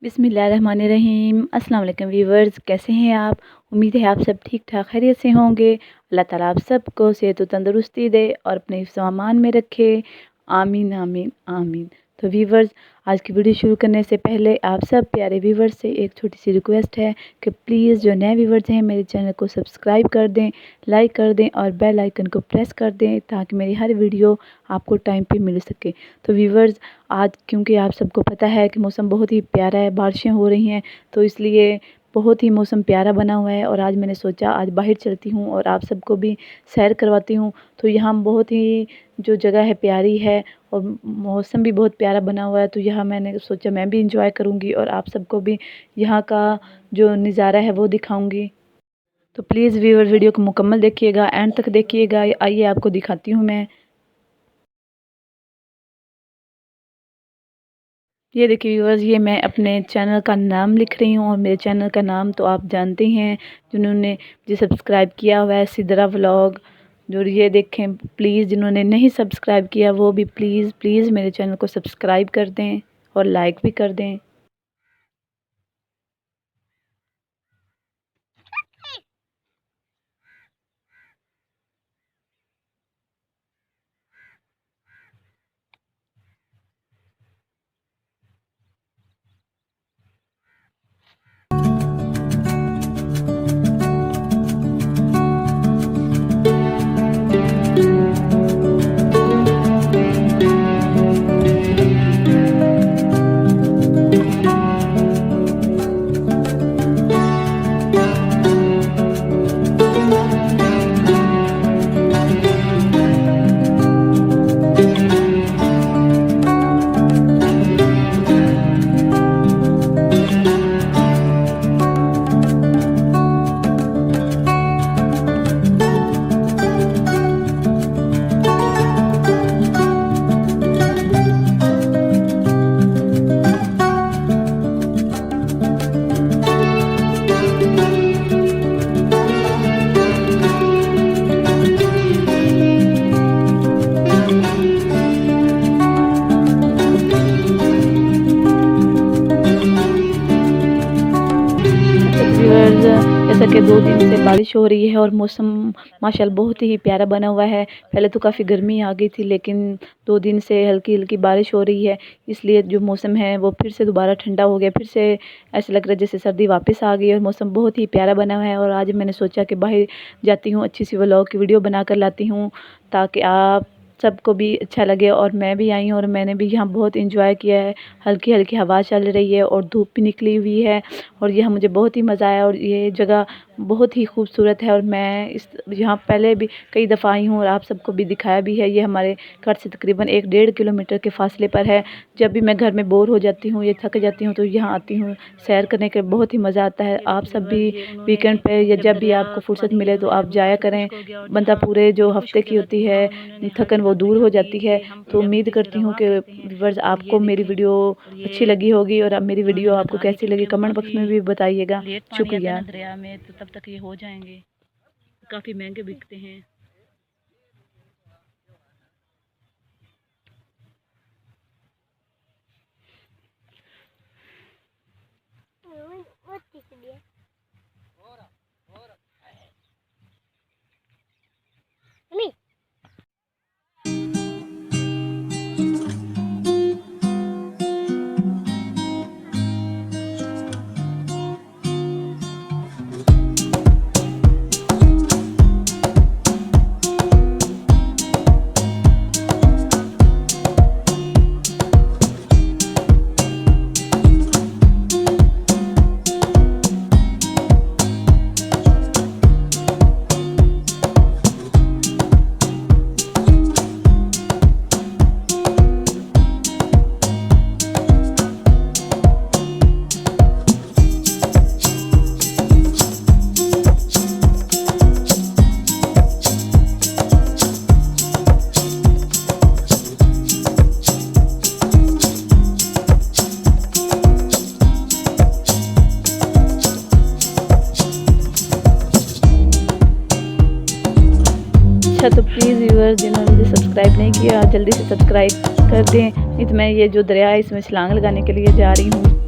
बिस्मिल्लाहिर्रहमानिर्रहीम। अस्सलाम वालेकुम व्यूवर्स, कैसे हैं आप? उम्मीद है आप सब ठीक ठाक खैरियत से होंगे। अल्लाह ताला आप सबको सेहत व तंदुरुस्ती दे और अपने सामान में रखे। आमीन आमीन आमीन। तो व्यूवर्स, आज की वीडियो शुरू करने से पहले आप सब प्यारे व्यूवर्स से एक छोटी सी रिक्वेस्ट है कि प्लीज़ जो नए व्यूवर्स हैं मेरे चैनल को सब्सक्राइब कर दें, लाइक कर दें और बेल आइकन को प्रेस कर दें ताकि मेरी हर वीडियो आपको टाइम पे मिल सके। तो व्यूवर्स, आज क्योंकि आप सबको पता है कि मौसम बहुत ही प्यारा है, बारिशें हो रही हैं, तो इसलिए बहुत ही मौसम प्यारा बना हुआ है और आज मैंने सोचा आज बाहर चलती हूँ और आप सबको भी सैर करवाती हूँ। तो यहाँ बहुत ही जो जगह है प्यारी है और मौसम भी बहुत प्यारा बना हुआ है, तो यहाँ मैंने सोचा मैं भी इंजॉय करूँगी और आप सबको भी यहाँ का जो नज़ारा है वो दिखाऊँगी। तो प्लीज़ व्यूअर वीडियो को मुकम्मल देखिएगा, एंड तक देखिएगा। आइए आपको दिखाती हूँ मैं। ये देखिए व्यूअर्स, ये मैं अपने चैनल का नाम लिख रही हूँ और मेरे चैनल का नाम तो आप जानते हैं, जिन्होंने मुझे सब्सक्राइब किया हुआ है, सिदरा व्लॉग। जो ये देखें, प्लीज़ जिन्होंने नहीं सब्सक्राइब किया वो भी प्लीज़ प्लीज़ मेरे चैनल को सब्सक्राइब कर दें और लाइक भी कर दें। जैसा कि 2 दिन से बारिश हो रही है और मौसम माशाल्लाह बहुत ही प्यारा बना हुआ है। पहले तो काफ़ी गर्मी आ गई थी, लेकिन 2 दिन से हल्की हल्की बारिश हो रही है, इसलिए जो मौसम है वो फिर से दोबारा ठंडा हो गया। फिर से ऐसा लग रहा है जैसे सर्दी वापस आ गई है और मौसम बहुत ही प्यारा बना हुआ है। और आज मैंने सोचा कि बाहर जाती हूँ, अच्छी सी व्लॉग की वीडियो बना कर लाती हूँ ताकि आप सबको भी अच्छा लगे। और मैं भी आई हूँ और मैंने भी यहाँ बहुत इंजॉय किया है। हल्की हल्की हवा चल रही है और धूप भी निकली हुई है और यह मुझे बहुत ही मज़ा आया। और ये जगह बहुत ही खूबसूरत है और मैं इस यहाँ पहले भी कई दफ़ा आई हूँ और आप सबको भी दिखाया भी है। ये हमारे घर से तकरीबन 1-1.5 किलोमीटर के फासले पर है। जब भी मैं घर में बोर हो जाती हूँ या थक जाती हूँ तो यहाँ आती हूँ, सैर करने के बहुत ही मज़ा आता है। आप सब भी वीकेंड पे या जब भी आपको फुर्सत मिले तो आप जाया करें। बंदा पूरे जो हफ्ते की होती है थकन वो दूर हो जाती है। तो उम्मीद करती हूँ कि व्यूअर्स आपको मेरी वीडियो अच्छी लगी होगी और अब मेरी वीडियो आपको कैसी लगी कमेंट बॉक्स में भी बताइएगा। शुक्रिया। दरिया में तो तब तक ये हो जाएंगे, काफ़ी महंगे बिकते हैं। अच्छा तो प्लीज़ व्यूअर्स जिन्होंने मुझे सब्सक्राइब नहीं किया जल्दी से सब्सक्राइब कर दें। नहीं तो मैं ये जो दरिया है इसमें छलांग लगाने के लिए जा रही हूँ।